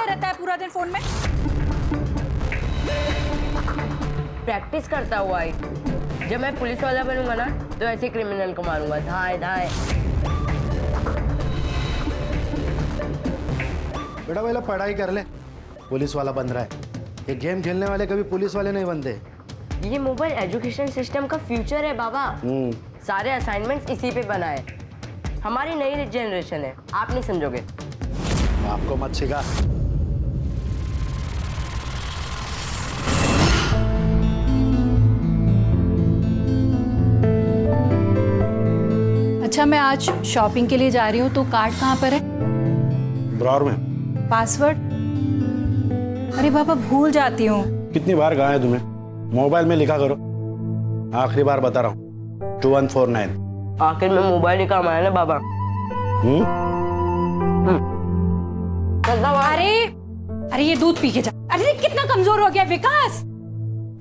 लगा रहता है पूरा दिन फोन में? प्रैक्टिस करता हुआ आई। जब मैं पुलिस वाला बनूंगा ना तो ऐसे क्रिमिनल को मारूंगा, धाए धाए। बेटा पहले पढ़ाई कर ले, पुलिस वाला बन रहा है। ये गेम खेलने वाले कभी पुलिस वाले नहीं बनते। ये मोबाइल एजुकेशन सिस्टम का फ्यूचर है बाबा। सारे असाइनमेंट्स इसी पे बना है। हमारी नई जनरेशन है, आप नहीं समझोगे। आपको मत सिखा। अच्छा, मैं आज शॉपिंग के लिए जा रही हूँ, तो कार्ड कहाँ पर है? ड्रॉअर में। पासवर्ड? अरे बाबा, भूल जाती हूँ। कितनी बार कहा है तुम्हें, मोबाइल में लिखा करो। आखिरी बार बता रहा हूँ, 2149। आखिर में मोबाइल ही काम आया ना बाबा। अरे ये दूध पी के जा। अरे कितना कमजोर हो गया विकास।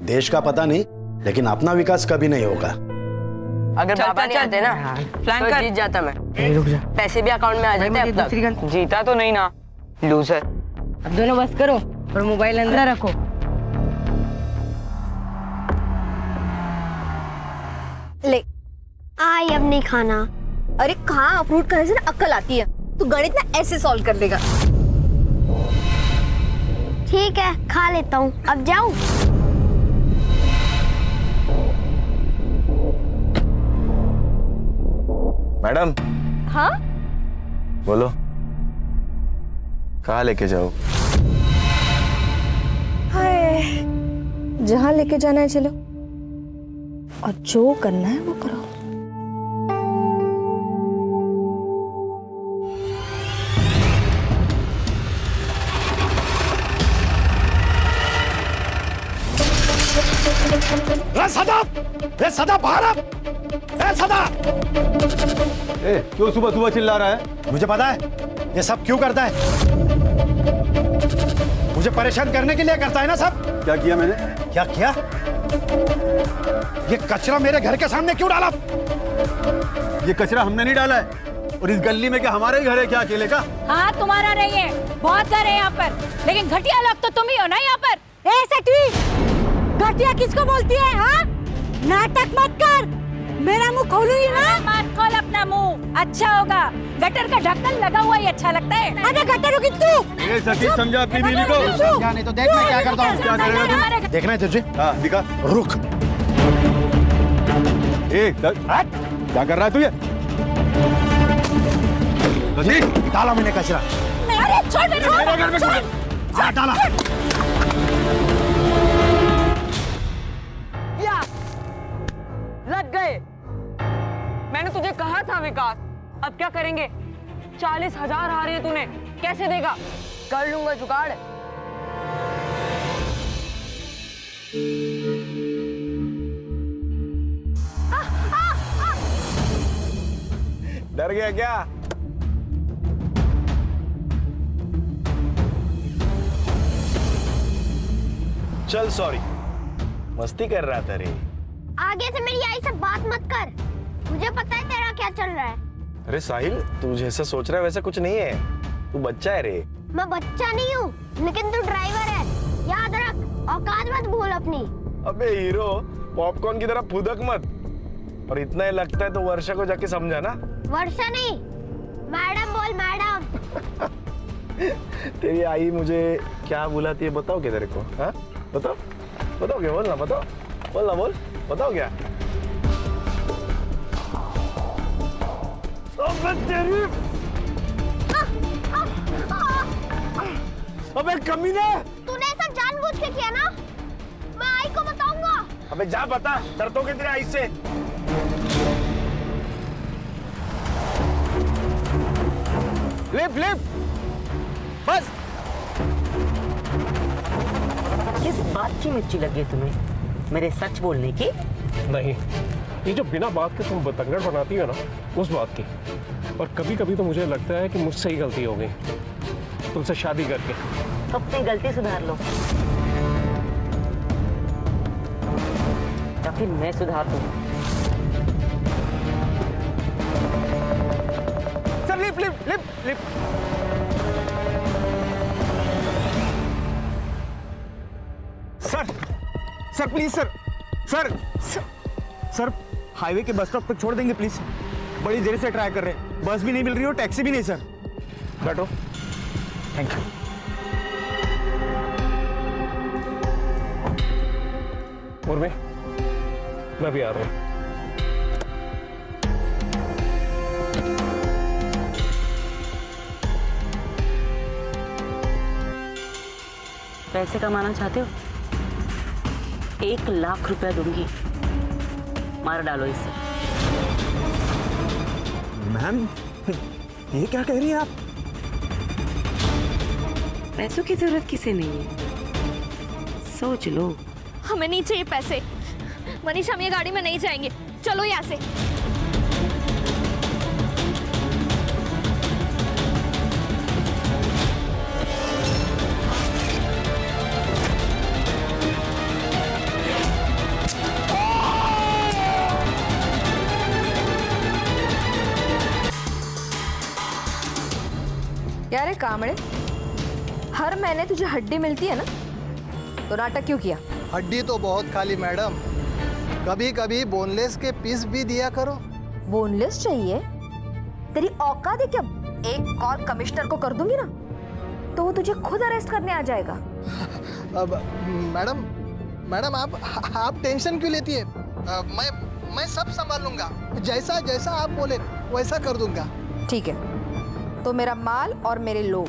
देश का पता नहीं, लेकिन अपना विकास कभी नहीं होगा। अगर बाबा नहीं आते ना तो जीत जाता मैं। रुक जा, पैसे भी अकाउंट में आ जाते अब तक। जीता तो नहीं ना, लूजर। अब दोनों बस करो और मोबाइल अंदर रखो। ले आई, अब नहीं खाना। अरे कहाँ अप्रूव करने से ना अक्ल आती है। तू गणित ना ऐसे सॉल्व कर देगा। ठीक है, खा लेता हूँ। अब जाऊँ? मैडम। हाँ बोलो, कहाँ लेके जाओ? हाय, जहाँ लेके जाना है चलो, और जो करना है वो करो। सदा बाहर आ! सदा! क्यों सुबह सुबह चिल्ला रहा है? मुझे पता है ये सब क्यों करता है। मुझे परेशान करने के लिए करता है ना सब। क्या किया मैंने? क्या किया? ये कचरा मेरे घर के सामने क्यों डाला? ये कचरा हमने नहीं डाला है। और इस गली में क्या हमारा ही घर है क्या अकेले का? हाँ, तुम्हारा नहीं है, बहुत घर है यहाँ पर, लेकिन घटिया लोग तो तुम ही हो ना यहाँ पर। ए सेठी, घटिया किसको बोलती है? हाँ, नाटक मत कर, मेरा मुंह खोलूंगी ना। मत खोल अपना मुंह, अच्छा होगा। गटर का ढक्कन लगा हुआ ही अच्छा लगता है। अरे गटर होगी तू। ये सच्ची समझा अपनी बीवी को? समझा नहीं तो देख मैं क्या करता हूँ। क्या करेगा तू? देखना है तुझे? हाँ दिखा। रुक। क्या कर रहा है तू ये? डाला मैंने कचरा। अरे छोड़ मेरे घर में छोड़। डाला। लग गए। मैंने तुझे कहा था विकास। अब क्या करेंगे? 40,000 आ रही है तूने, कैसे देगा? कर लूंगा जुगाड़। डर गया क्या? चल सॉरी, मस्ती कर रहा था रे। आगे से मेरी आई से बात मत कर, मुझे पता है तेरा क्या चल रहा है। अरे साहिल, तू जैसा सोच रहा है वैसा कुछ नहीं है। तू बच्चा है रे। मैं बच्चा नहीं हूँ, लेकिन तू ड्राइवर है, याद रख। औकात मत भूल अपनी। अबे हीरो, पॉपकॉर्न की तरह फुदक मत। और इतना ही लगता है तो वर्षा को जाके समझा ना। वर्षा नहीं, मैडम बोल, मैडम। तेरी आई मुझे क्या बुलाती है बताओ क्या तेरे को? हाँ बताओ, बताओ क्या? बोल ना, बताओ, बोल ना, बोल, बताओ क्या? अबे कमीने! तूने ऐसा जानबूझ के किया ना? मैं आई को बताऊंगा। अबे जा बता, डरतो के तेरे आई से। लिफ्ट लिफ्ट बस। किस बात की मिर्ची लगी तुम्हें? मेरे सच बोलने की? नहीं, ये जो बिना बात के तुम बतंगड़ बनाती हो ना, उस बात की। और कभी कभी तो मुझे लगता है कि मुझसे ही गलती हो गई तुमसे शादी करके। अपनी गलती सुधार लो या फिर मैं सुधार दूं। चल lift lift lift lift. Sir please sir sir sir highway के बस स्टॉप तक छोड़ देंगे प्लीज। बड़ी देर से ट्राई कर रहे हैं, बस भी नहीं मिल रही और टैक्सी भी नहीं सर। बैठो। Thank you. उर्मी, मैं भी आ रहा हूँ। पैसे कमाना चाहते हो? 1 लाख रुपया दूंगी, मार डालो इसे। मैम ये क्या कह रही हैं आप? पैसों की जरूरत किसे नहीं है, सोच लो। हमें नहीं चाहिए पैसे। मनीष, हम ये गाड़ी में नहीं जाएंगे, चलो यहाँ से। यार ये कामड़े, हर महीने तुझे हड्डी मिलती है ना, तो नाटक क्यों किया? हड्डी तो बहुत खाली मैडम, कभी कभी बोनलेस के पीस भी दिया करो। बोनलेस चाहिए? तेरी औकात है क्या? एक कॉल कमिश्नर को कर दूंगी ना तो वो तुझे खुद अरेस्ट करने आ जाएगा। अब मैडम मैडम आप टेंशन क्यों लेती है? मैं सब संभाल लूंगा, जैसा जैसा आप बोले वैसा कर दूंगा। ठीक है, तो मेरा माल और मेरे लोग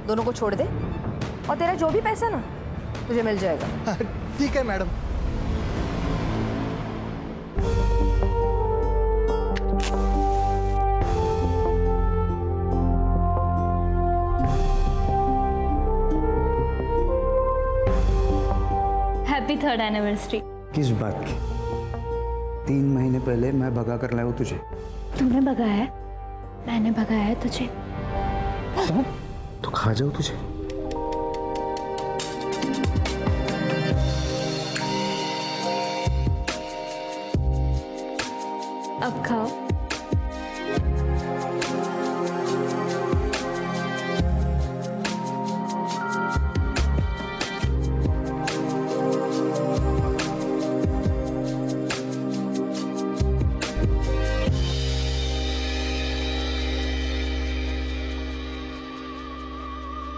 दोनों को छोड़ दे और तेरा जो भी पैसा ना तुझे मिल जाएगा। ठीक है मैडम। Happy 3rd anniversary. किस बात की? 3 महीने पहले मैं भगा कर लाया हूँ तुझे। तुमने भगाया है? मैंने भगाया है तुझे? तो खा जाओ तुझे। अब खाओ।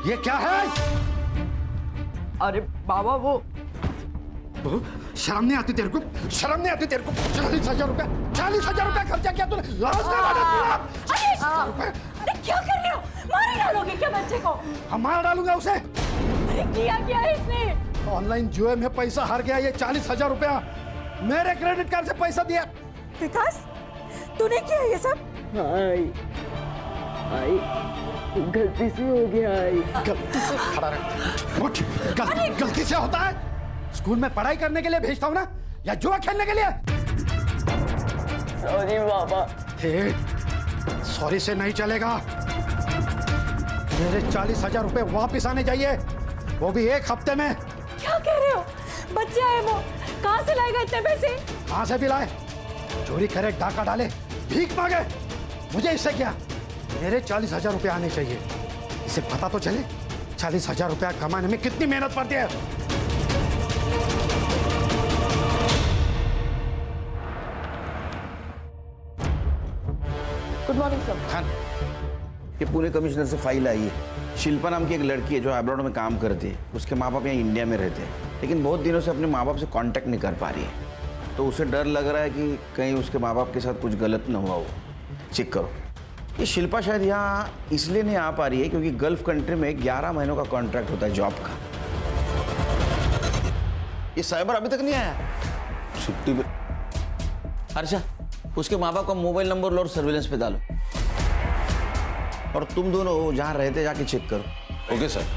ये क्या है? अरे बाबा वो शर्म नहीं आती तेरे को? शर्म नहीं आती तेरे को? 40,000 रुपया, 40,000 रुपया खर्चा किया तूने, लाज नहीं माना? अरे क्या कर रहे हो? मार ही डालोगे क्या बच्चे को? हम मार डालूंगा उसे। अरे किया क्या है इसने? ऑनलाइन जुए में पैसा हार गया। ये 40,000 रुपया मेरे क्रेडिट कार्ड से पैसा दिया। विकास, तूने किया ये सब? आई गलती से हो गया। गलती से खड़ा रहे। उठ, गलती से होता है? स्कूल में पढ़ाई करने के लिए भेजता हूँ ना, या जुआ खेलने के लिए? सॉरी बाबा। सॉरी से नहीं चलेगा। मेरे 40,000 रुपए वापस आने चाहिए, वो भी 1 हफ्ते में। क्या कह रहे हो? बच्चा है वो, कहाँ से लाएगा इतने पैसे? कहाँ से भी लाए? चोरी करे, डाका डाले, भीख मांगे, मुझे इससे क्या? मेरे 40,000 रुपए आने चाहिए। इसे पता तो चले 40,000 रुपया कमाने में कितनी मेहनत पड़ती है। Good morning sir. ये पुणे कमिश्नर से फाइल आई है। शिल्पा नाम की एक लड़की है जो अब्रॉड में काम करती है। उसके माँ बाप यहाँ इंडिया में रहते हैं, लेकिन बहुत दिनों से अपने माँ बाप से कांटेक्ट नहीं कर पा रही है। तो उसे डर लग रहा है कि कहीं उसके माँ बाप के साथ कुछ गलत ना हुआ हो। चेक करो। ये शिल्पा शायद यहाँ इसलिए नहीं आ पा रही है क्योंकि गल्फ कंट्री में 11 महीनों का कॉन्ट्रैक्ट होता है जॉब का। ये साइबर अभी तक नहीं आया छुट्टी पे। हर्षा, उसके माँ बाप का मोबाइल नंबर लो और सर्विलेंस पे डालो, और तुम दोनों जहाँ रहते जाके चेक करो। Okay sir.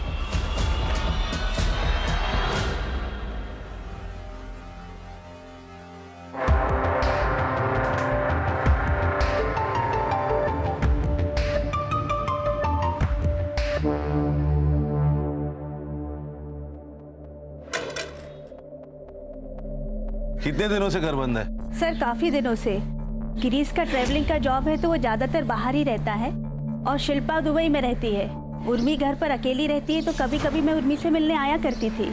कितने दिनों से घर बंद है? सर काफी दिनों से। गिरीश का ट्रैवलिंग का जॉब है तो वो ज्यादातर बाहर ही रहता है, और शिल्पा दुबई में रहती है। उर्मी घर पर अकेली रहती है, तो कभी कभी मैं उर्मी से मिलने आया करती थी,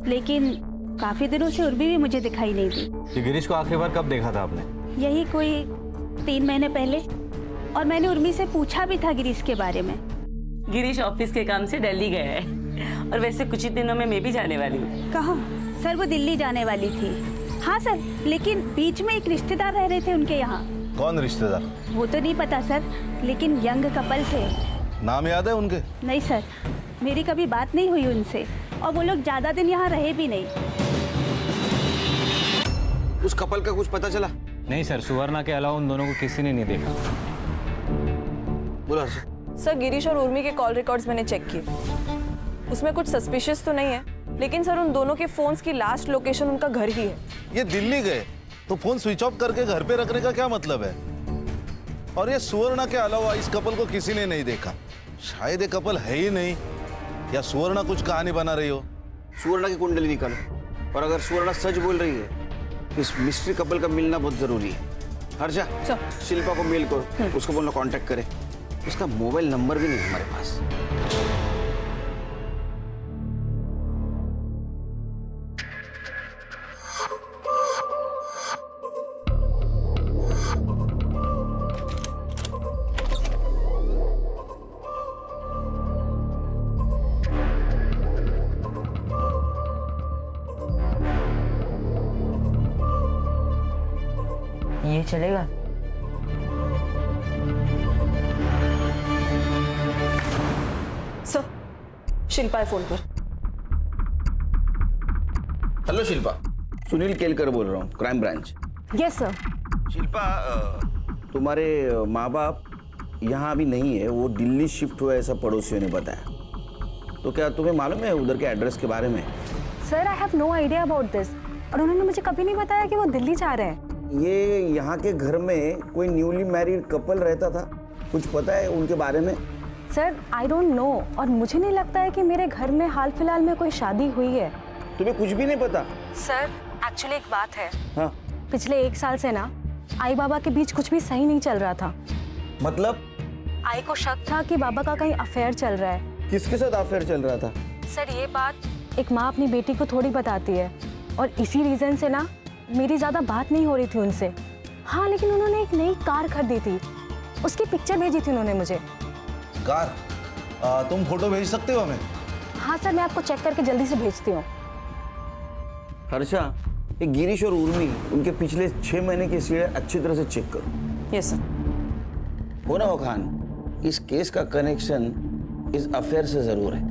लेकिन काफी दिनों से उर्मी भी मुझे दिखाई नहीं दी। ये गिरीश को आखिरी बार कब देखा था आपने? यही कोई 3 महीने पहले। और मैंने उर्मी से पूछा भी था गिरीश के बारे में। गिरीश ऑफिस के काम से दिल्ली गया है और वैसे कुछ ही दिनों में मैं भी जाने वाली हूँ। कहाँ? सर वो दिल्ली जाने वाली थी। हाँ सर, लेकिन बीच में एक रिश्तेदार रह रहे थे उनके यहाँ। कौन रिश्तेदार? वो तो नहीं पता सर, लेकिन यंग कपल थे। नाम याद है उनके? नहीं सर, मेरी कभी बात नहीं हुई उनसे और वो लोग ज्यादा दिन यहाँ रहे भी नहीं। उस कपल का कुछ पता चला? नहीं सर, सुवर्णा के अलावा उन दोनों को किसी ने नहीं देखा। बोला सर, गिरीश और उर्मी के कॉल रिकॉर्ड्स मैंने चेक किए। उसमें कुछ सस्पिशियस तो नहीं है, लेकिन सर उन दोनों के फोन्स की लास्ट लोकेशन उनका घर ही है। ये दिल्ली गए तो फोन स्विच ऑफ करके घर पे रखने का क्या मतलब है? और ये सुवर्णा के अलावा इस कपल को किसी ने नहीं देखा। शायद ये कपल है ही नहीं, या सुवर्णा कुछ कहानी बना रही हो। सुवर्णा की कुंडली निकालो, और अगर सुवर्णा सच बोल रही है इस मिस्ट्री कपल का मिलना बहुत जरूरी है। हर्षा, शिल्पा को मेल करो, उसको बोलना कांटेक्ट करे। उसका मोबाइल नंबर भी नहीं हमारे पास। ये चलेगा? सर, शिल्पा है फोन पर। हेलो शिल्पा, सुनील केलकर बोल रहा हूँ, crime branch. Yes sir. Shilpa, तुम्हारे माँ बाप यहाँ अभी नहीं है, वो दिल्ली शिफ्ट हुआ ऐसा पड़ोसियों ने बताया। तो क्या तुम्हें मालूम है उधर के एड्रेस के बारे में? Sir I have no idea about this, और उन्होंने मुझे कभी नहीं बताया कि वो दिल्ली जा रहे हैं। ये यहाँ के घर में कोई न्यूली मैरिड कपल रहता था, कुछ पता है उनके बारे में? सर आई डोंट नो, और मुझे नहीं लगता है कि मेरे घर में हाल फिलहाल में कोई शादी हुई है। तुम्हें कुछ भी नहीं पता? सर एक्चुअली एक बात है। हाँ? पिछले 1 साल से ना आई बाबा के बीच कुछ भी सही नहीं चल रहा था। मतलब? आई को शक था कि बाबा का कहीं अफेयर चल रहा है। किसके साथ अफेयर चल रहा था? सर ये बात एक माँ अपनी बेटी को थोड़ी बताती है, और इसी रीजन से ना मेरी ज्यादा बात नहीं हो रही थी उनसे। हाँ, लेकिन उन्होंने एक नई कार खरीदी थी, उसकी पिक्चर भेजी थी उन्होंने मुझे। कार? तुम फोटो भेज सकते हो हमें? हाँ सर, मैं आपको चेक करके जल्दी से भेजती हूँ। हर्षा, ये गिरीश और उर्मी, उनके पिछले 6 महीने की सीढ़ी अच्छी तरह से चेक करो। Yes sir. हो ना वो खान, इस केस का कनेक्शन इस अफेयर से जरूर है।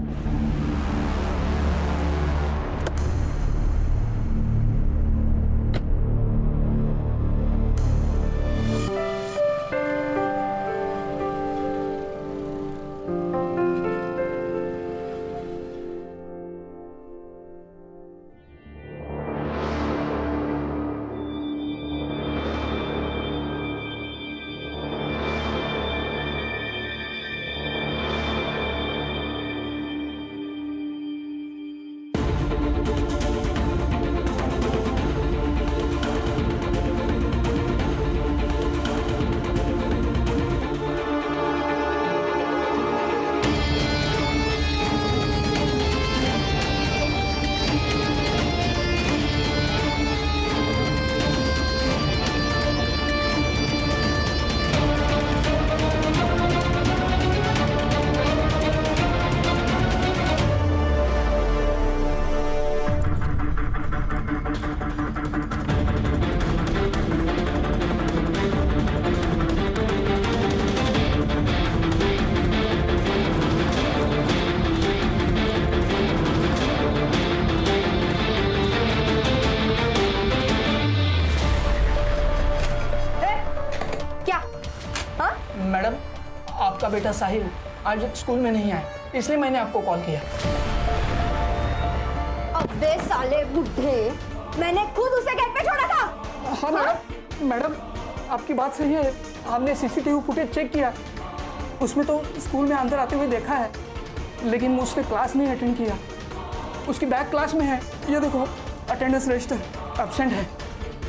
मैडम, आपका बेटा साहिल आज स्कूल में नहीं आया, इसलिए मैंने आपको कॉल किया। अबे साले बुड्ढे, मैंने खुद उसे गेट पे छोड़ा था। हाँ मैडम, मैडम आपकी बात सही है, हमने सीसीटीवी फुटेज चेक किया, उसमें तो स्कूल में अंदर आते हुए देखा है, लेकिन उसने क्लास नहीं अटेंड किया। उसकी बैक क्लास में है, ये देखो अटेंडेंस रजिस्टर एब्सेंट है।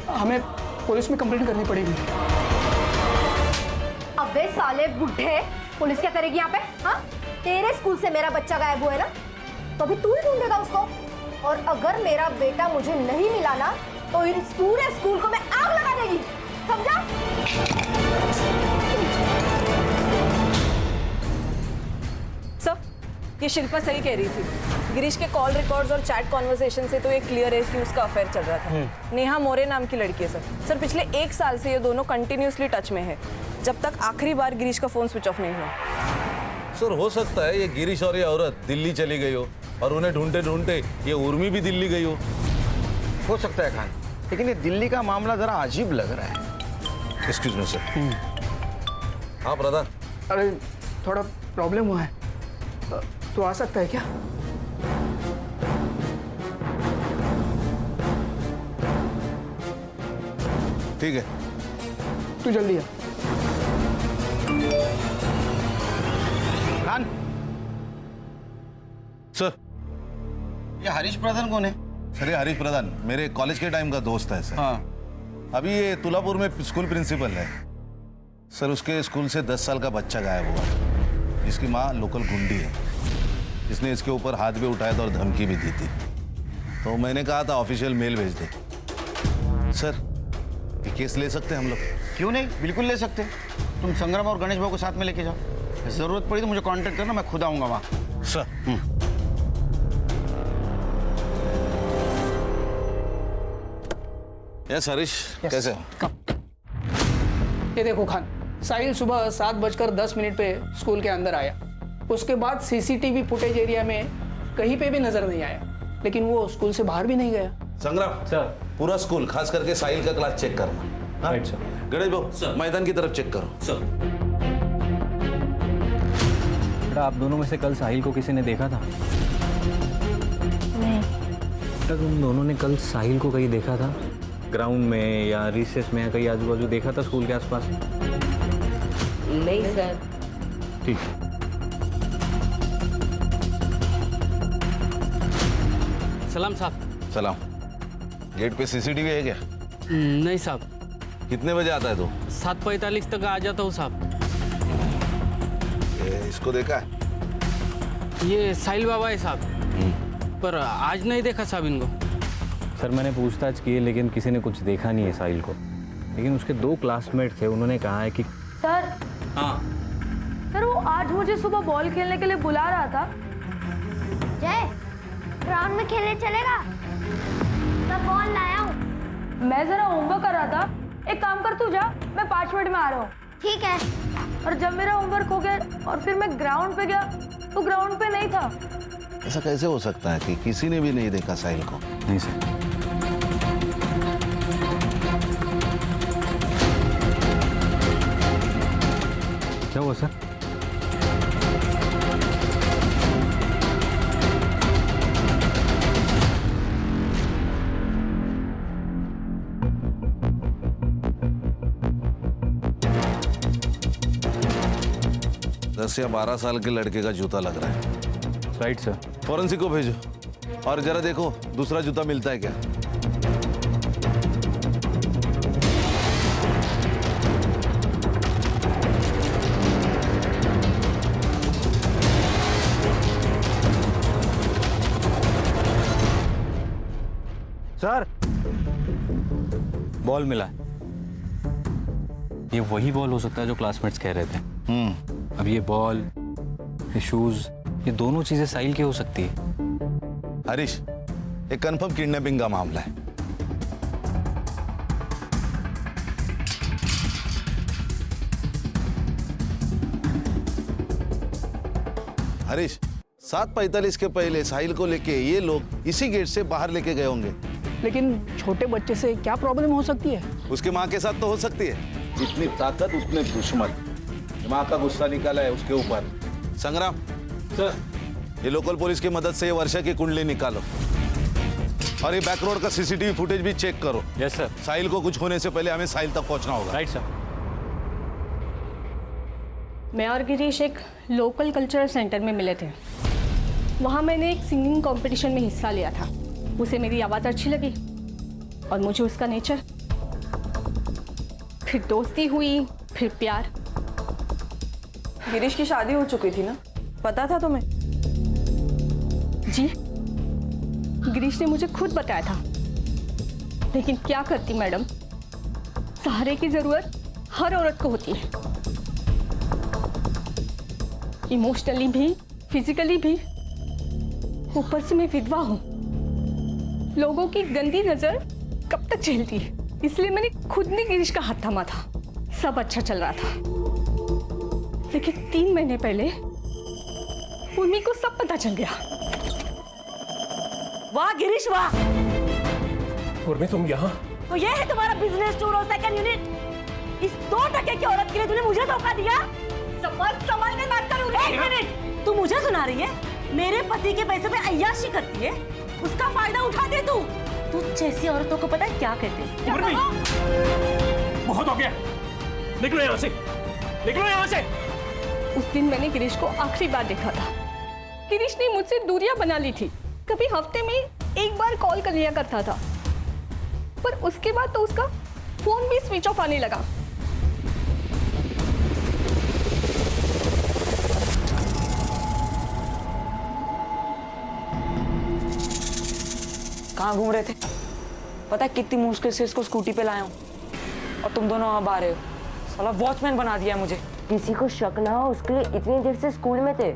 हमें पुलिस में कंप्लेंट करनी पड़ेगी। अबे साले बुड्ढे, पुलिस क्या करेगी यहाँ पे? हाँ, तेरे स्कूल से मेरा बच्चा गायब हुआ है ना, तो अभी तू ही ढूंढेगा उसको। और अगर मेरा बेटा मुझे नहीं मिला ना तो इस पूरे स्कूल को मैं आग लगा देगी, समझा? सर, ये शिल्पा सही कह रही थी। गिरीश के कॉल रिकॉर्ड्स और चैट कॉन्वर्सेशन से तो ये क्लियर है कि उसका अफेयर चल रहा था। नेहा मोरे नाम की लड़की है सर। पिछले 1 साल से ये दोनों कंटिन्यूसली टच में है, जब तक आखिरी बार गिरीश का फोन स्विच ऑफ नहीं हुआ। सर हो सकता है ये गिरीश और ये औरत दिल्ली चली गई हो और उन्हें ढूंढते ढूंढते ये उर्मी भी दिल्ली गई हो सकता है खान, लेकिन ये दिल्ली का मामला जरा अजीब लग रहा है। Excuse me sir. हाँ प्रधान। अरे थोड़ा प्रॉब्लम हुआ है, तो आ सकता है क्या? ठीक है, तू जल्दी आ। खान सर। ये हरीश प्रधान कौन है? सर ये हरीश प्रधान मेरे कॉलेज के टाइम का दोस्त है सर। हाँ। अभी ये तुलापुर में स्कूल प्रिंसिपल है सर। उसके स्कूल से 10 साल का बच्चा गायब हुआ है, जिसकी माँ लोकल गुंडी है, जिसने इसके ऊपर हाथ भी उठाया था और धमकी भी दी थी। तो मैंने कहा था ऑफिशियल मेल भेज दे। सर ये केस ले सकते हैं हम लोग? क्यों नहीं, बिल्कुल ले सकते। तुम संग्राम और गणेश भाऊ को साथ में लेके जाओ, जरूरत पड़ी तो मुझे कांटेक्ट करना, मैं खुद आऊंगा वहाँ। सर। यस हरीश, कैसे हो? ये देखो खान, साहिल सुबह 7:10 पे स्कूल के अंदर आया। उसके बाद सीसीटीवी फुटेज एरिया में कहीं पे भी नजर नहीं आया, लेकिन वो स्कूल से बाहर भी नहीं गया। संग्राम सर, पूरा स्कूल खास करके साहिल का क्लास चेक करना। Right sir. गणेश भाऊ मैदान की तरफ चेक करो। सर। बेटा आप दोनों में से कल साहिल को किसी ने देखा था? नहीं। बेटा तुम दोनों ने कल साहिल को कहीं देखा था? ग्राउंड में या रिसेस में या कहीं आजू बाजू देखा था स्कूल के आसपास? नहीं सर। ठीक है। सलाम साहब। सलाम। गेट पे सीसीटीवी है क्या? नहीं साहब। कितने बजे आता है तू? 7:45 तक आ जाता हूँ साहब। इसको देखा है? ये साहिल बाबा है साहब, पर आज नहीं देखा साहब इनको। सर मैंने पूछताछ की लेकिन किसी ने कुछ देखा नहीं है साहिल को, लेकिन उसके 2 क्लासमेट थे, उन्होंने कहा है कि सर। हाँ सर वो आज मुझे सुबह बॉल खेलने के लिए बुला रहा था। जय ग्राउंड में खेलने चलेगा? मैं बॉल लाया हूँ। मैं जरा होमवर्क कर रहा था, एक काम कर तू जा, मैं 5 मिनट में आ रहा हूँ। ठीक है। और जब मेरा होमवर्क हो गया और फिर मैं ग्राउंड पे गया तो ग्राउंड पे नहीं था। ऐसा कैसे हो सकता है कि किसी ने भी नहीं देखा साहिल को? नहीं सर। क्या हुआ सर? दस या 12 साल के लड़के का जूता लग रहा है। Right sir. फॉरेंसिक को भेजो और जरा देखो दूसरा जूता मिलता है क्या। सर बॉल मिला है। ये वही बॉल हो सकता है जो क्लासमेट्स कह रहे थे। अब ये बॉल, ये शूज, ये दोनों चीजें साहिल की हो सकती है। हरीश, एक कंफर्म किडनैपिंग का मामला है। हरीश, 7:45 के पहले साहिल को लेके ये लोग इसी गेट से बाहर लेके गए होंगे। लेकिन छोटे बच्चे से क्या प्रॉब्लम हो सकती है? उसकी माँ के साथ तो हो सकती है। जितनी ताकत उतने दुश्मन। माँ का गुस्सा निकाला है उसके ऊपर। संग्राम सर, ये लोकल पुलिस की मदद से ये वर्षा की कुंडली निकालो और ये बैक रोड का सीसीटीवी फुटेज भी चेक करो। Yes sir. साहिल को कुछ होने से पहले हमें साहिल तक पहुंचना होगा। Right sir. मैं और गिरीश एक लोकल कल्चरल सेंटर में मिले थे। वहाँ मैंने एक सिंगिंग कंपटीशन में हिस्सा लिया था। उसे मेरी आवाज़ अच्छी लगी और मुझे उसका नेचर। फिर दोस्ती हुई, फिर प्यार। गिरीश की शादी हो चुकी थी ना, पता था तुम्हें? जी गिरीश ने मुझे खुद बताया था। लेकिन क्या करती मैडम, सहारे की जरूरत हर औरत को होती है, इमोशनली भी, फिजिकली भी। ऊपर से मैं विधवा हूं, लोगों की गंदी नजर कब तक झेलती है, इसलिए मैंने खुद ने गिरीश का हाथ थामा था। सब अच्छा चल रहा था, लेकिन 3 महीने पहले उर्मी को सब पता चल गया। वाह गिरीश वाह! उर्मी तुम यहाँ? तो ये है तुम्हारा बिजनेस टूर और सेकंड यूनिट? इस 2 टके की औरत के लिए तूने मुझे धोखा दिया? समझ में बात करूँ। 1 मिनट, तू मुझे सुना रही है? मेरे पति के पैसे पे अय्याशी करती है, उसका फायदा उठाते तू जैसी औरतों को पता है क्या कहते हैं? उर्मी, बहुत हो गया, निकलो यहाँ से, निकलो यहाँ से। उस दिन मैंने गिरीश को आखिरी बार देखा था। गिरीश ने मुझसे दूरियां बना ली थी, कभी हफ्ते में 1 बार कॉल कर लिया करता था, पर उसके बाद तो उसका फोन भी स्विच ऑफ आने लगा। कहाँ घूम रहे थे? पता है कितनी मुश्किल से इसको स्कूटी पे लाया हूँ, और तुम दोनों अब आ रहे हो। साला वॉचमैन बना दिया मुझे। किसी को शक ना हो उसके लिए इतनी देर से स्कूल में थे।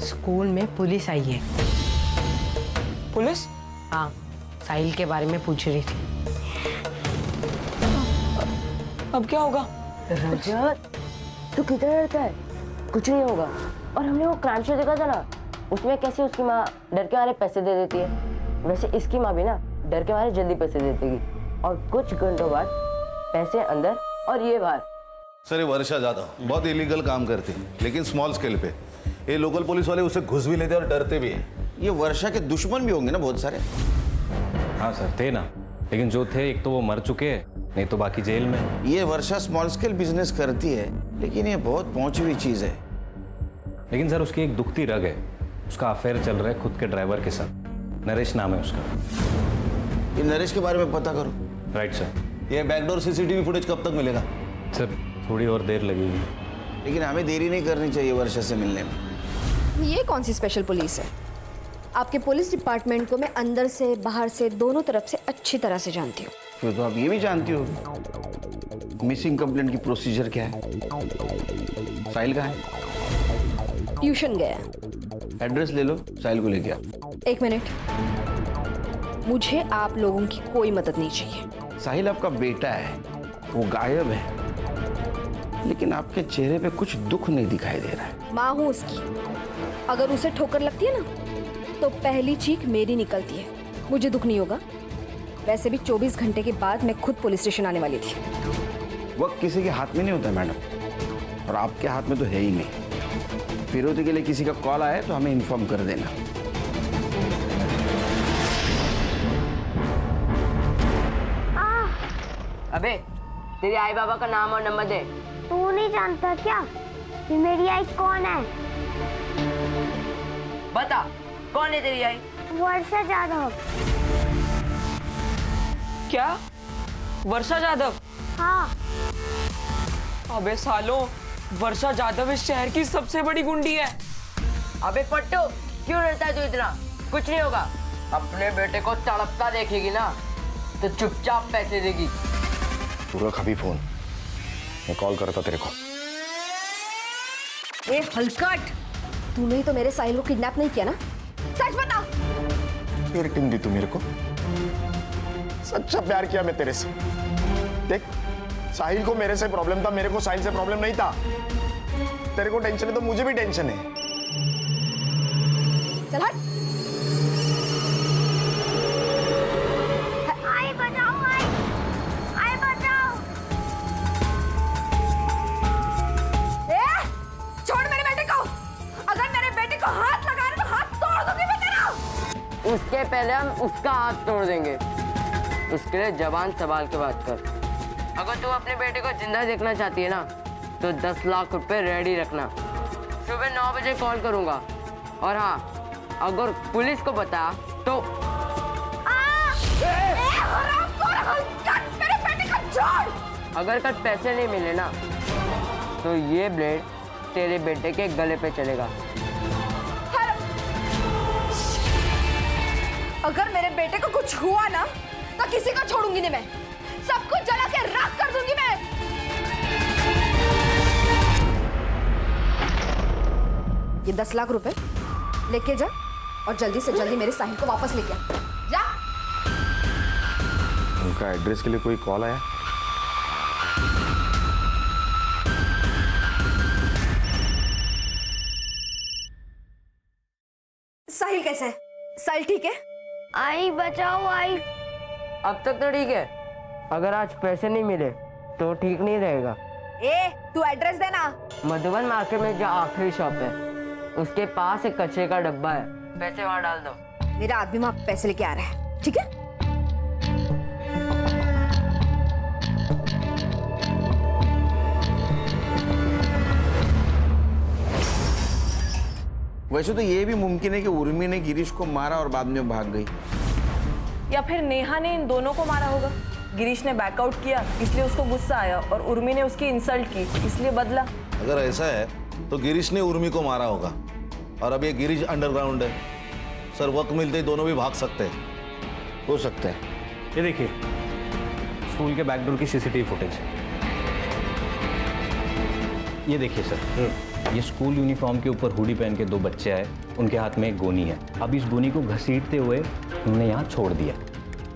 स्कूल में पुलिस आई है। पुलिस? हाँ, साहिल के बारे में पूछ रही थी। अब क्या होगा? रजत, तू कितना डरता है? कुछ नहीं होगा। और हमने वो क्राइम शो देखा था ना, उसमें कैसे उसकी माँ डर के मारे पैसे दे देती है, वैसे इसकी माँ भी ना डर के मारे जल्दी पैसे दे देगी, और कुछ घंटों बाद पैसे अंदर और ये बाहर। सर ये वर्षा जादव बहुत इलीगल काम करती है, लेकिन स्मॉल स्केल पे। ये लोकल पुलिस वाले उसे घुस भी लेते और डरते भी हैं। ये वर्षा के दुश्मन भी होंगे ना बहुत सारे? हाँ सर थे ना, लेकिन जो थे एक तो वो मर चुके हैं, नहीं तो बाकी जेल में। ये वर्षा स्मॉल स्केल बिजनेस करती है, लेकिन ये बहुत पहुंची हुई चीज है। लेकिन सर उसकी एक दुखती रग है, उसका अफेयर चल रहा है खुद के ड्राइवर के साथ। नरेश नाम है उसका। ये नरेश के बारे में पता करो। Right sir. ये बैकडोर सीसीटीवी फुटेज कब तक मिलेगा? सर थोड़ी और देर लगेगी, लेकिन हमें देरी नहीं करनी चाहिए वर्षा से मिलने में। ये कौन सी स्पेशल पुलिस है? आपके पुलिस डिपार्टमेंट को मैं अंदर से बाहर से दोनों तरफ से अच्छी तरह से जानती हूँ। फिर तो आप ये भी जानती हो मिसिंग कंप्लेंट की प्रोसीजर क्या है। साहिल कहाँ है? ट्यूशन गया। एड्रेस ले लो, साहिल को लेके आओ। 1 मिनट, मुझे आप लोगों की कोई मदद नहीं चाहिए। साहिल आपका बेटा है, वो गायब है, लेकिन आपके चेहरे पे कुछ दुख नहीं दिखाई दे रहा है। माँ हूँ उसकी, अगर उसे ठोकर लगती है ना तो पहली चीख मेरी निकलती है, मुझे दुख नहीं होगा। वैसे भी 24 घंटे के बाद मैं खुद पुलिस स्टेशन आने वाली थी। वक्त किसी के हाथ में नहीं होता मैडम, और आपके हाथ में तो है ही नहीं। फिरौती के लिए किसी का कॉल आए तो हमें इन्फॉर्म कर देना। अबे तेरी आई बाबा का नाम और नंबर दे। तू नहीं जानता क्या कि मेरी आई कौन है? बता कौन है तेरी आई? वर्षा जाधव। क्या? वर्षा जाधव? हाँ। अबे सालों, वर्षा जाधव इस शहर की सबसे बड़ी गुंडी है। अबे पट्टू, क्यों डरता है तू इतना? कुछ नहीं होगा। अपने बेटे को तड़पता देखेगी ना तो चुपचाप पैसे देगी। तू रख अभी फोन, मैं कॉल करता तेरे को। ए हलकट, तूने ही तो मेरे साहिल को किडनैप नहीं किया ना? सच बता। फिर टिम दी तू मेरे को। सच्चा प्यार किया मैं तेरे से। देख, साहिल को मेरे से प्रॉब्लम था, मेरे को साहिल से प्रॉब्लम नहीं था। तेरे को टेंशन है तो मुझे भी टेंशन है। चल हट। आई बचाओ, आई बचाओ। ए, छोड़ मेरे बेटे को। अगर मेरे बेटे को हाथ लगाए तो हाथ तोड़ दूंगी मैं तेरा। उसके पहले हम उसका हाथ तोड़ देंगे। इसके लिए जबान संभाल के बात कर। अगर तू अपने बेटे को जिंदा देखना चाहती है ना तो 10 लाख रुपए रेडी रखना। सुबह 9 बजे कॉल करूंगा। और हाँ, अगर पुलिस को बता तो मेरे बेटे को छोड़। अगर कल पैसे नहीं मिले ना तो ये ब्लेड तेरे बेटे के गले पे चलेगा। अगर मेरे बेटे को कुछ हुआ ना तो किसी को छोड़ूंगी नहीं मैं, सब कुछ जला के राख कर दूंगी मैं। ये 10 लाख रुपए लेके जा और जल्दी से जल्दी मेरे साहिल को वापस लेके आ। जा। उनका एड्रेस के लिए कोई कॉल आया? साहिल कैसा है? साहिल ठीक है? आई बचाओ आई। अब तक तो ठीक है, अगर आज पैसे नहीं मिले तो ठीक नहीं रहेगा। ए, तू एड्रेस देना। मधुबन मार्केट में जो आखिरी शॉप है उसके पास एक कचरे का डब्बा है, पैसे वहां डाल दो। मेरा आदमी वहां पैसे लेके आ रहा है, ठीक है? वैसे तो ये भी मुमकिन है कि उर्मी ने गिरीश को मारा और बाद में भाग गई, या फिर नेहा ने इन दोनों को मारा होगा। गिरीश ने बैकआउट किया इसलिए उसको गुस्सा आया और उर्मी ने उसकी इंसल्ट की इसलिए बदला। अगर ऐसा है तो गिरीश ने उर्मी को मारा होगा और अब ये गिरीश अंडरग्राउंड है। सर वक्त मिलते ही दोनों भी भाग सकते हैं। हो सकता है। ये देखिए स्कूल के बैकडोर की सीसीटीवी फुटेज है। ये देखिए सर, ये स्कूल यूनिफॉर्म के ऊपर हुडी पहन के 2 बच्चे आए, उनके हाथ में एक गोनी है। अब इस गोनी को घसीटते हुए उन्होंने यहाँ छोड़ दिया।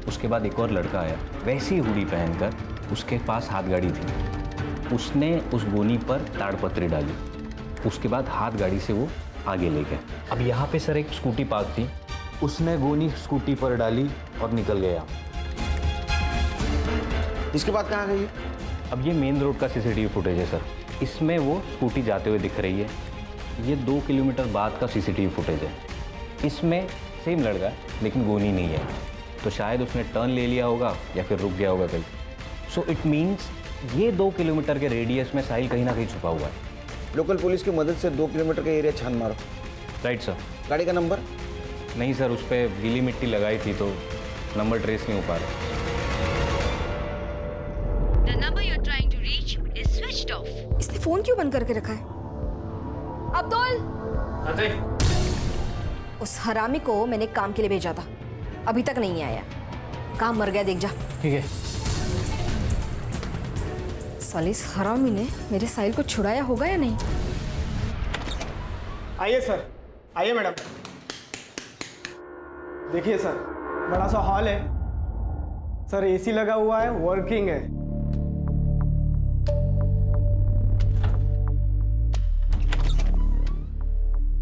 उसके बाद एक और लड़का आया वैसी हुडी पहनकर, उसके पास हाथ गाड़ी थी, उसने उस गोनी पर ताड़पत्री डाली, उसके बाद हाथ गाड़ी से वो आगे ले गए। अब यहाँ पे सर एक स्कूटी पार्क थी, उसने गोनी स्कूटी पर डाली और निकल गया। इसके बाद कहाँ गई? अब ये मेन रोड का सीसीटीवी फुटेज है सर, इसमें वो स्कूटी जाते हुए दिख रही है। ये 2 किलोमीटर बाद का सीसीटीवी फुटेज है, इसमें सेम लड़का है लेकिन गोनी नहीं है, तो शायद उसने टर्न ले लिया होगा या फिर रुक गया होगा कहीं। सो इट मीन्स ये 2 किलोमीटर के रेडियस में साहिल कहीं ना कहीं छुपा हुआ है। लोकल पुलिस की मदद से 2 किलोमीटर का एरिया छान मारो। Right sir. गाड़ी का नंबर? नहीं सर, उस पर गीली मिट्टी लगाई थी तो नंबर ट्रेस नहीं हो पा रहा। The number you're trying to reach is switched off. इसने फोन क्यों बंद करके रखा है? अब्दुल! उस हरामी को मैंने काम के लिए भेजा था, अभी तक नहीं आया। काम मर गया, देख जा। ठीक है। साले इस हरामी ने मेरे साहिल को छुड़ाया होगा या नहीं? आइए सर, आइए मैडम। देखिए सर, बड़ा सा हॉल है सर, एसी लगा हुआ है, वर्किंग है।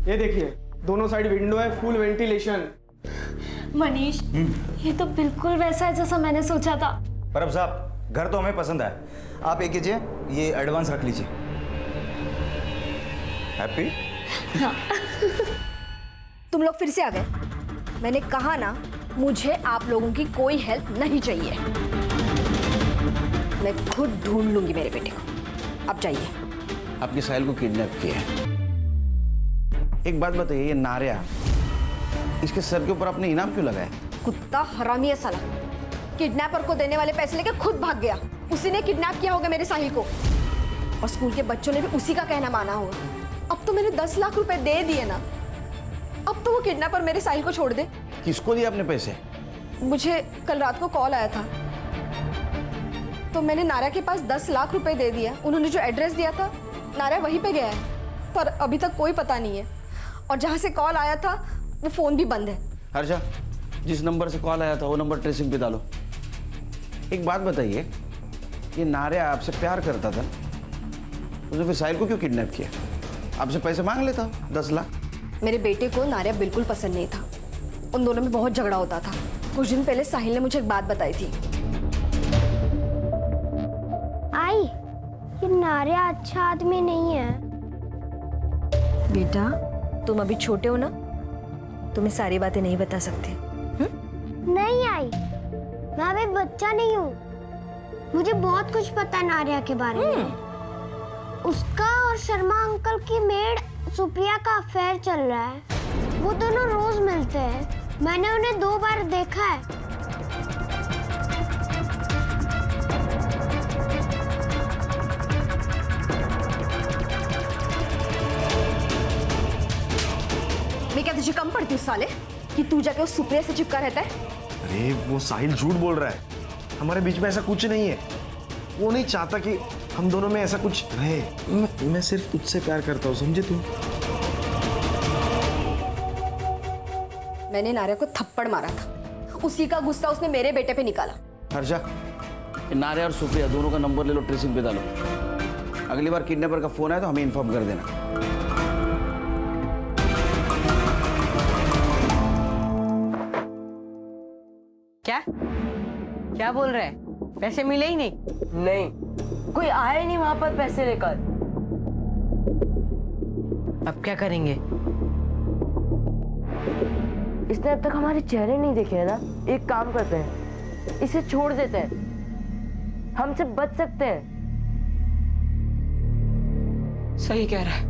ये देखिए दोनों साइड विंडो है, फुल वेंटिलेशन। मनीष, ये तो बिल्कुल वैसा है जैसा मैंने सोचा था। परब साहब, घर तो हमें पसंद है। आप एक कीजिए, ये एडवांस रख लीजिए। हैप्पी? हाँ। तुम लोग फिर से आ गए। मैंने कहा ना, मुझे आप लोगों की कोई हेल्प नहीं चाहिए। मैं खुद ढूंढ लूंगी मेरे बेटे को। अब जाइए। आपके साहिल को किडनैप किया है। एक बात बताइए, ये नारिया, इसके सर के ऊपर आपने इनाम क्यों लगाया? कुत्ता हरामी है साला। किडनैपर को देने वाले पैसे लेके खुद भाग गया। उसी ने किडनैप किया होगा मेरे साहिल को, और स्कूल के बच्चों ने भी उसी का कहना माना होगा। अब तो मैंने 10 लाख रुपए दे दिए ना, अब तो वो किडनैपर मेरे साहिल को छोड़ दे। किसको दिए आपने पैसे? मुझे कल रात को कॉल आया था, तो मैंने नारिया के पास 10 लाख रुपए दे दिया। उन्होंने जो एड्रेस दिया था, नारिया वहीं पे गया है, पर अभी तक कोई पता नहीं है। और जहाँ से कॉल आया था वो फोन भी बंद है। हर्षा, जिस नंबर से कॉल आया था वो नंबर ट्रेसिंग पे डालो। एक बात बताइए, ये नारिया आपसे प्यार करता था, उसने फिर साहिल को क्यों किडनैप किया? आपसे पैसे मांग लेता 10 लाख। मेरे बेटे को नारिया बिल्कुल पसंद नहीं था, उन दोनों में बहुत झगड़ा होता था। कुछ दिन पहले साहिल ने मुझे एक बात बताई थी। आई, ये नारिया अच्छा आदमी नहीं है। बेटा, तुम अभी छोटे हो ना, तुम्हें सारी बातें नहीं बता सकते। नहीं आई, मैं अभी बच्चा नहीं हूँ। मुझे बहुत कुछ पता है नारिया के बारे में। उसका और शर्मा अंकल की मेड सुप्रिया का अफेयर चल रहा है। वो दोनों रोज मिलते हैं, मैंने उन्हें 2 बार देखा है। मैं क्या तुझे कम पड़ती हूँ साले कि तू जाके उस सुप्रिया से चिपका रहता है? अरे वो साहिल झूठ बोल रहा है, हमारे बीच में ऐसा कुछ नहीं है। वो नहीं चाहता कि हम दोनों में ऐसा कुछ रहे। मैं सिर्फ तुझसे प्यार करता हूँ, समझे तू? मैंने नारिया को थप्पड़ मारा था, उसी का गुस्सा उसने मेरे बेटे पे निकाला। हर्षा, नारिया और सुप्रिया दोनों का नंबर ले लो, ट्रेसिंग पे डालो। अगली बार किडनैपर का फोन आए तो हमें इन्फॉर्म कर देना। क्या बोल रहे हैं? पैसे मिले ही नहीं? नहीं, कोई आया ही नहीं वहां पर पैसे लेकर। अब क्या करेंगे? इसने अब तक हमारे चेहरे नहीं देखे है ना। एक काम करते हैं, इसे छोड़ देते हैं, हमसे बच सकते हैं। सही कह रहा है।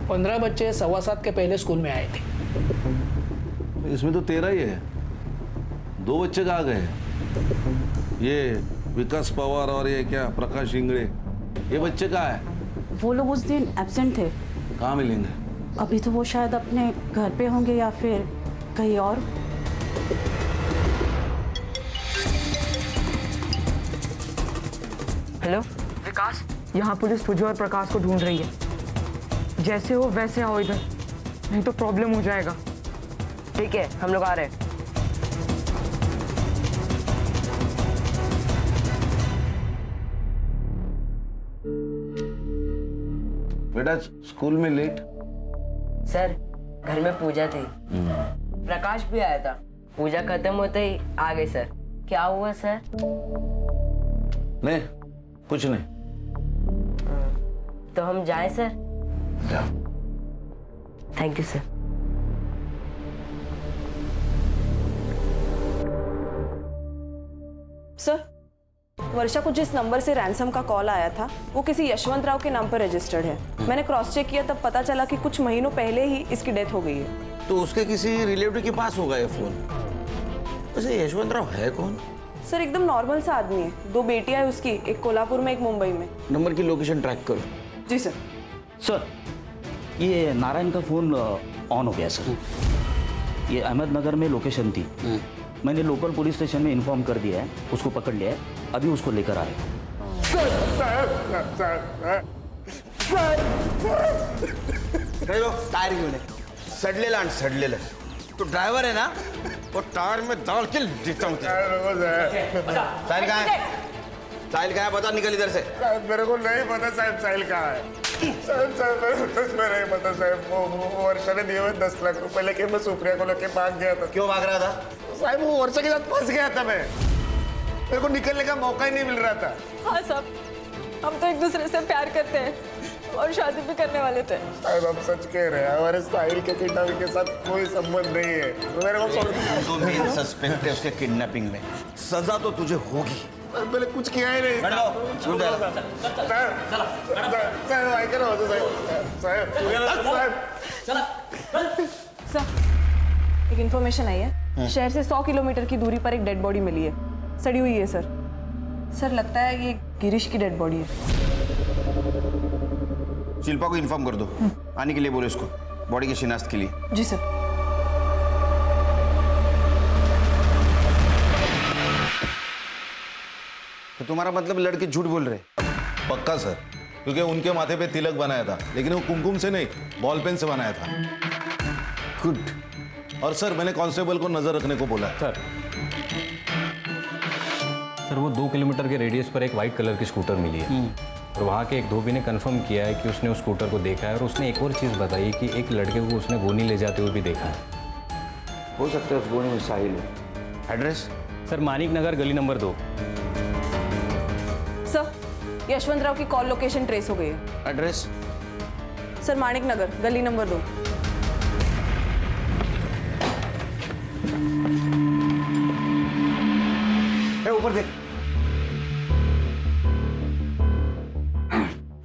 15 बच्चे 7:15 के पहले स्कूल में आए थे। इसमें तो 13 ही है, 2 बच्चे कहाँ गए? ये विकास पवार और ये क्या प्रकाश इंगड़े, ये बच्चे कहाँ है? वो लोग उस दिन एब्सेंट थे। कहाँ मिलेंगे? अभी तो वो शायद अपने घर पे होंगे या फिर कहीं और। हेलो विकास, यहाँ पुलिस तुझे और प्रकाश को ढूंढ रही है। जैसे हो वैसे आओ इधर, नहीं तो प्रॉब्लम हो जाएगा। ठीक है, हम लोग आ रहे हैं। बेटा स्कूल में लेट? सर, घर में पूजा थी, प्रकाश भी आया था। पूजा खत्म होते ही आ गए सर। क्या हुआ सर? नहीं, कुछ नहीं। तो हम जाएं सर? जाओ। Thank you sir. सर, वर्षा को जिस नंबर से रैंसम का कॉल आया था वो किसी यशवंत राव के नाम पर रजिस्टर्ड है। मैंने क्रॉस चेक किया, तब पता चला कि कुछ महीनों पहले ही इसकी डेथ हो गई है। तो उसके किसी रिलेटिव के पास होगा ये फोन। वैसे यशवंत राव है कौन? सर, एकदम नॉर्मल सा आदमी है। 2 बेटियां है उसकी, एक कोल्हापुर में, एक मुंबई में। नंबर की लोकेशन ट्रैक करो। जी सर। सर, ये नारायण का फोन ऑन हो गया सर। ये अहमदनगर में लोकेशन थी, मैंने लोकल पुलिस स्टेशन में इन्फॉर्म कर दिया है, उसको पकड़ लिया है, अभी उसको लेकर आए। टायर घेऊन ये. सडलेलं आण सडलेलं. तो ड्रायव्हर आहे ना, तो टायर में डाल के देता हूँ. साहिल कहाँ है? साहिल कहाँ है? बता, निकल इधर से. मेरे को नहीं पता साहब साहिल कहाँ है. साहब मेरे नहीं पता साहब. वो वर्षा ने दिए हुए 10 लाख रुपए लेके मैं सुप्रिया को लेके भाग गया था. क्यों भाग रहा था? साहब वो वर्षा के साथ फंस गया था मैं. मेरे को निकलने का मौका ही नहीं मिल रहा था. हाँ साहब, हम तो एक दूसरे से प्यार करते हैं और शादी भी करने वाले थे. साहब हम सच कह रहे हैं, हमारे साहिल के किडनैपिंग के साथ कोई संबंध नहीं है. तो मेरे को तो मेन सस्पेक्ट है उसके किडनैपिंग में. सजा तो तुझे होगी. मैंने कुछ किया ही नहीं. सर, एक इन्फॉर्मेशन आई है. शहर से 100 किलोमीटर की दूरी पर एक डेड बॉडी मिली है. सड़ी हुई है सर. सर लगता है ये गिरीश की डेड बॉडी है. शिल्पा को इन्फॉर्म कर दो, आने के लिए बोलो उसको, बॉडी की शिनाख्त के लिए. जी सर. तो तुम्हारा मतलब लड़के झूठ बोल रहे? पक्का सर, क्योंकि उनके माथे पे तिलक बनाया था, लेकिन वो कुमकुम से नहीं, बॉल पेन से बनाया था. गुड. और सर मैंने कांस्टेबल को नजर रखने को बोला. सर वो 2 किलोमीटर के रेडियस पर एक वाइट कलर की स्कूटर मिली है और वहाँ के एक धोबी ने कंफर्म किया है कि उसने उस स्कूटर को देखा है और उसने एक और चीज़ बताई कि एक लड़के को उसने गोनी ले जाते हुए भी देखा है. हो सकता है उस गोनी में साहिल है. एड्रेस? सर मानिक नगर गली नंबर 2. सर, यशवंत राव की कॉल लोकेशन ट्रेस हो गई है. एड्रेस? सर मानिक नगर गली नंबर 2. ऊपर देख.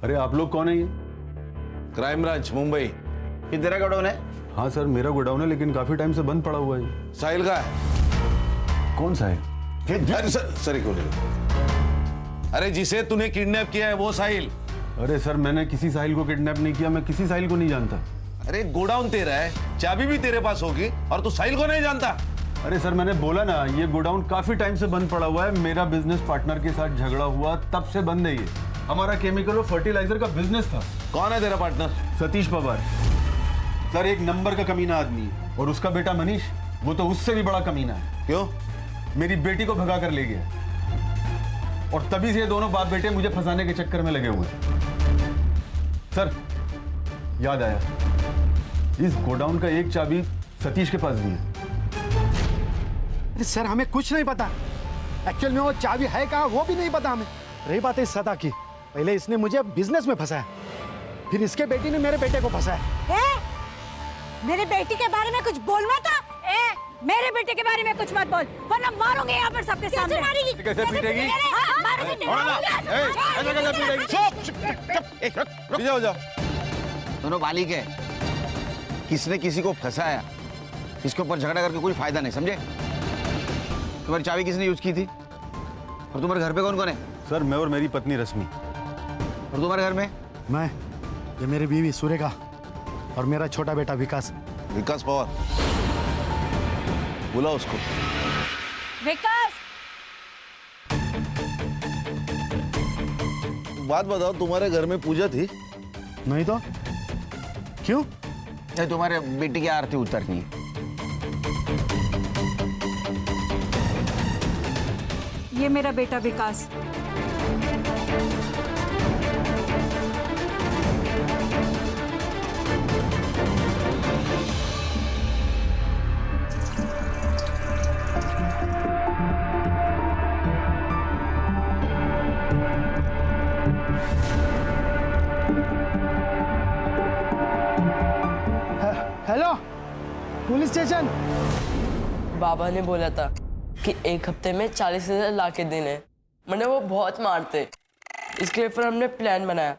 अरे आप लोग कौन है ये? Crime branch Mumbai. ये तेरा गोडाउन है? हाँ सर मेरा गोडाउन है, लेकिन काफी टाइम से बंद पड़ा हुआ है. साहिल का है? कौन सा है? अरे सर एक अरे जिसे तूने किडनैप किया है वो साहिल. अरे सर मैंने किसी साहिल को किडनैप नहीं किया, मैं किसी साहिल को नहीं जानता. अरे गोडाउन तेरा है, चाबी भी तेरे पास होगी और तू साहिल को नहीं जानता। अरे सर मैंने बोला ना, ये गोडाउन काफी टाइम से बंद पड़ा हुआ है। मेरा बिजनेस पार्टनर के साथ झगड़ा हुआ तब से बंद है ये। हमारा केमिकल और फर्टिलाइजर का बिजनेस था। कौन है तेरा पार्टनर? सतीश पवार सर, एक नंबर का कमीना आदमी है। और उसका बेटा मनीष, वो तो उससे भी बड़ा कमीना है। क्यों? मेरी बेटी को भगा कर ले गया और तभी से ये दोनों बाप बेटे मुझे फंसाने के चक्कर में लगे हुए। सर याद आया, इस गोडाउन का एक चाबी सतीश के पास भी है। अरे सर हमें कुछ नहीं पता, एक्चुअल में वो चाबी है कहाँ वो भी नहीं पता हमें। रही बात है सदा की, पहले इसने मुझे बिजनेस में फंसाया, फिर इसके बेटी ने मेरे बेटे को फंसाया। मेरे बेटी के बारे में कुछ बोल मत। मेरे बेटे के बारे में कुछ मत बोल, वरना मारूंगी यहाँ पर सबके सामने। मारेगी? कैसे पीटेगी? जाओ जाओ। दोनों बालिक है, किसने किसी को फंसाया, इसके ऊपर झगड़ा करके कोई फायदा नहीं, समझे? तुम्हारी चाबी किसने यूज की थी? और तुम्हारे घर पे कौन कौन है? सर मैं और मेरी पत्नी रश्मि। और तुम्हारे घर में? मैं, ये मेरी बीवी सुरेखा और मेरा छोटा बेटा विकास। विकास पवार, बुला उसको। विकास, बात बताओ, तुम्हारे घर में पूजा थी? नहीं तो क्यों? नहीं, तुम्हारे बेटी की आरती उतरनी है। ये मेरा बेटा विकास। Hello police station. बाबा ने बोला था कि एक हफ्ते में 40,000 ला के देने, मैंने वो बहुत मारते, इसके लिए फिर हमने प्लान बनाया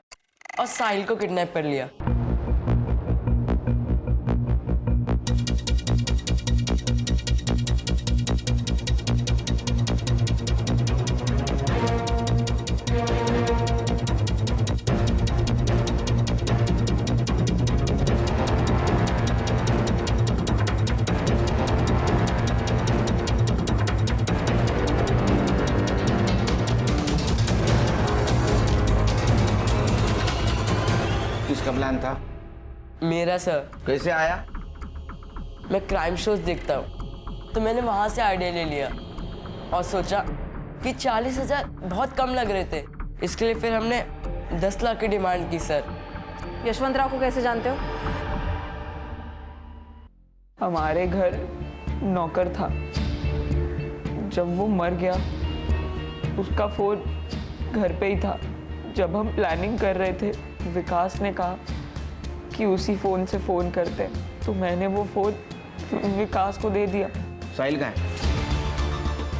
और साहिल को किडनैप कर लिया। किसका प्लान था? मेरा सर। कैसे आया? मैं क्राइम शोज देखता हूँ, तो मैंने वहां से आइडिया ले लिया और सोचा कि 40,000 बहुत कम लग रहे थे, इसके लिए फिर हमने 10 लाख की डिमांड की सर। यशवंत राव को कैसे जानते हो? हमारे घर नौकर था, जब वो मर गया उसका फोन घर पे ही था। जब हम प्लानिंग कर रहे थे, विकास ने कहा कि उसी फोन से फोन करते, तो मैंने वो फोन विकास को दे दिया। साहिल कहाँ है?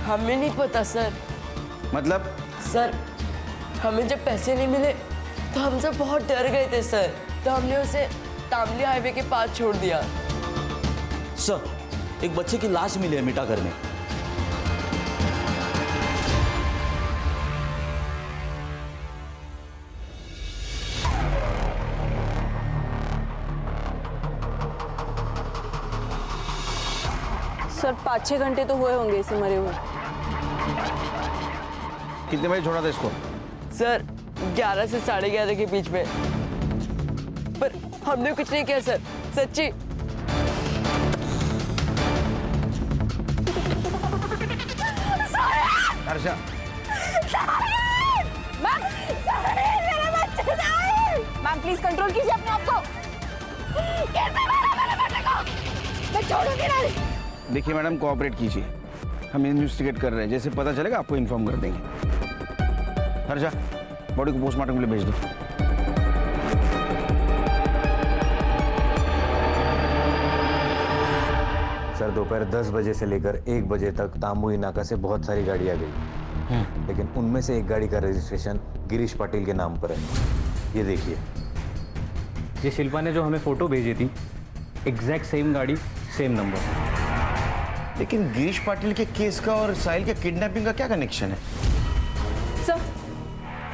हमें नहीं पता सर। मतलब? सर हमें जब पैसे नहीं मिले तो हम सब बहुत डर गए थे सर, तो हमने उसे तामली हाईवे के पास छोड़ दिया। सर एक बच्चे की लाश मिली है मिठागर में। सर 5-6 घंटे तो हुए होंगे इसे मरे हुए। कितने बजे छोड़ा था इसको? सर 11 से 11:30 के बीच में, पर हमने कुछ नहीं किया सर, सच्ची। हर्षा, मैम प्लीज कंट्रोल कीजिए अपने आप को। मैं छोड़ूंगी नहीं। देखिए मैडम, कोऑपरेट कीजिए, हम इन्वेस्टिगेट कर रहे हैं, जैसे पता चलेगा आपको इन्फॉर्म कर देंगे। हर्षा, बॉडी को पोस्टमार्टम के लिए भेज दो। सर दोपहर 10 बजे से लेकर 1 बजे तक तामुई नाका से बहुत सारी गाड़ियाँ गई, लेकिन उनमें से एक गाड़ी का रजिस्ट्रेशन गिरीश पाटिल के नाम पर है। ये देखिए, ये शिल्पा ने जो हमें फोटो भेजी थी, एग्जैक्ट सेम गाड़ी, सेम नंबर। लेकिन गिरीश पाटिल के केस का और साहिल के किडनैपिंग का क्या कनेक्शन है? सर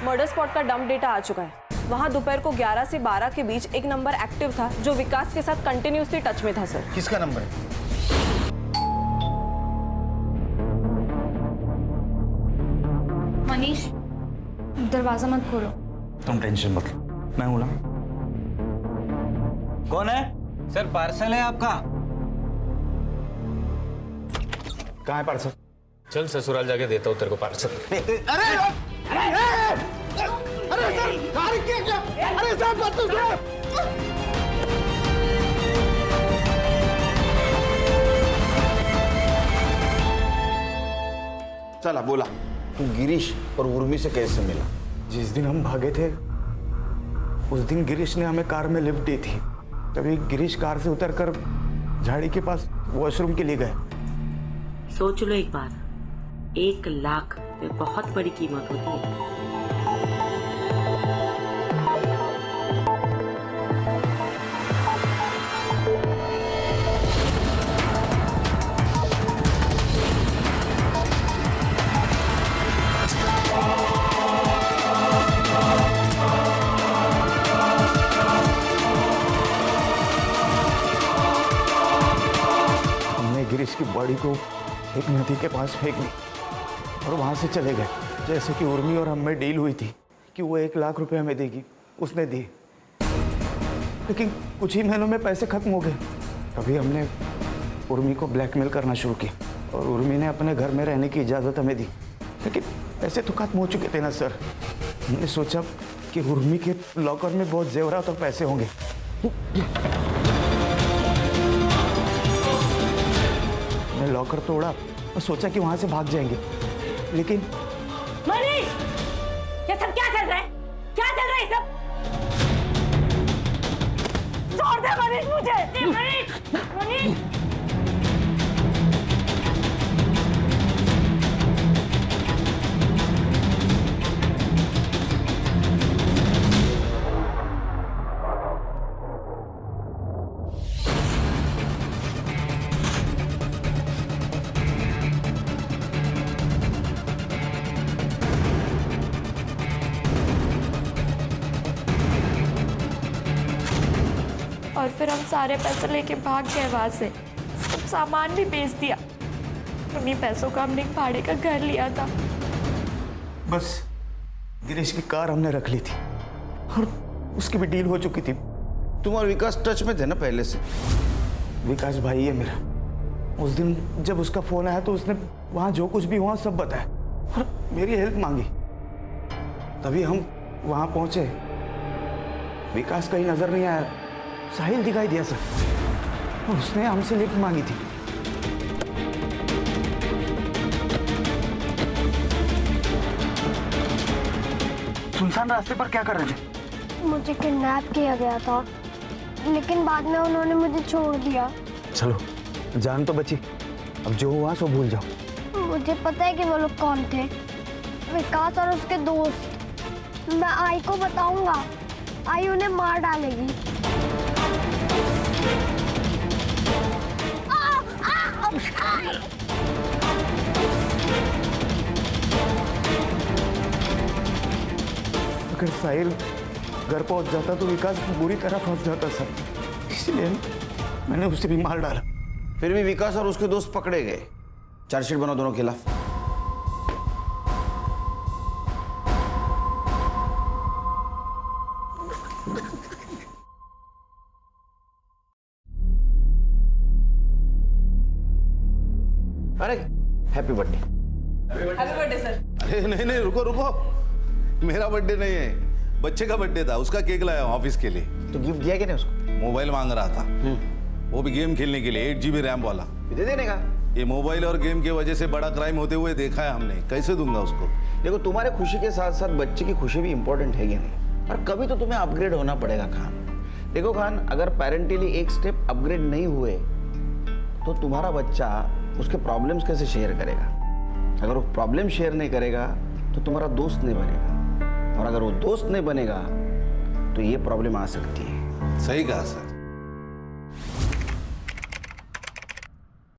मर्डर स्पॉट का डंप डेटा आ चुका है, वहाँ दोपहर को 11 से 12 के बीच एक नंबर एक्टिव था जो विकास के साथ कंटिन्यूसली टच में था सर। किसका नंबर है? मनीष, दरवाजा मत खोलो। तुम टेंशन मत लो, मैं हूं ना। कौन है? सर पार्सल है आपका। कहाँ है पार्सल? चल ससुराल जाके देता हूँ तेरे को पार्सल। अरे सर, अरे साहब बात तो सुनो। चला बोला, तू गिरीश और उर्मी से कैसे मिला? जिस दिन हम भागे थे उस दिन गिरीश ने हमें कार में लिफ्ट दी थी। तभी गिरीश कार से उतरकर झाड़ी के पास वॉशरूम के लिए गए। सोच लो एक बार, 1 लाख में बहुत बड़ी कीमत होती है। गिरीश की बॉडी को एक नदी के पास फेंक दी और वहां से चले गए। जैसे कि उर्मी और हम में डील हुई थी कि वो 1 लाख रुपए हमें देगी, उसने दिए। लेकिन कुछ ही महीनों में पैसे खत्म हो गए। तभी हमने उर्मी को ब्लैकमेल करना शुरू किया और उर्मी ने अपने घर में रहने की इजाज़त हमें दी। लेकिन पैसे तो खत्म हो चुके थे ना सर। हमने सोचा कि उर्मी के लॉकर में बहुत जेवरात और पैसे होंगे। मैंने लॉकर तोड़ा और सोचा कि वहां से भाग जाएंगे, लेकिन मनीष, ये सब क्या चल रहा है? क्या चल रहा है सब? छोड़ दे मनीष मुझे। मनीष, मनीष। और फिर हम सारे पैसे लेके भाग गए वहां से। सब सामान भी बेच दिया। उन्हीं पैसों का हमने एक भाड़े का घर लिया था। बस गिरीश की कार हमने रख ली थी और उसकी भी डील हो चुकी थी। तुम और विकास टच में थे ना पहले से? विकास भाई है मेरा। उस दिन जब उसका फोन आया तो उसने वहां जो कुछ भी हुआ सब बताया और मेरी हेल्प मांगी। तभी हम वहां पहुंचे। विकास कहीं नजर नहीं आया, साहिल दिखाई दिया सर और उसने हमसे लिफ्ट मांगी थी। सुनसान रास्ते पर क्या कर रहे थे? मुझे किडनैप किया गया था, लेकिन बाद में उन्होंने मुझे छोड़ दिया। चलो, जान तो बची। अब जो हुआ सो भूल जाओ। मुझे पता है कि वो लोग कौन थे। विकास और उसके दोस्त। मैं आई को बताऊंगा, आई उन्हें मार डालेगी। अगर साहिल घर पहुंच जाता तो विकास बुरी तरह फंस जाता सर। इसलिए मैंने उसे भी मार डाला। फिर भी विकास और उसके दोस्त पकड़े गए। चार्जशीट बनाओ दोनों के खिलाफ। अरे happy birthday. Happy birthday sir. अरे नहीं नहीं, रुको रुको, मेरा बर्थडे नहीं है, बच्चे का बर्थडे था। उसका केक लाया हूं ऑफिस के लिए। तो गिफ्ट दिया क्या नहीं उसको? मोबाइल मांग रहा था, वो भी गेम खेलने के लिए, 8 GB रैम वाला। दे देने का। ये मोबाइल और गेम की वजह से बड़ा क्राइम होते हुए देखा है हमने, कैसे दूंगा उसको? देखो, तुम्हारे खुशी के साथ साथ बच्चे की खुशी भी इंपॉर्टेंट है कि नहीं, और कभी तो तुम्हें अपग्रेड होना पड़ेगा खान। देखो खान, अगर पेरेंटली एक स्टेप अपग्रेड नहीं हुए तो तुम्हारा बच्चा उसके प्रॉब्लम्स कैसे शेयर करेगा? अगर वो प्रॉब्लम शेयर नहीं करेगा तो तुम्हारा दोस्त नहीं बनेगा, और अगर वो दोस्त नहीं बनेगा तो ये प्रॉब्लम आ सकती है। सही कहा सर।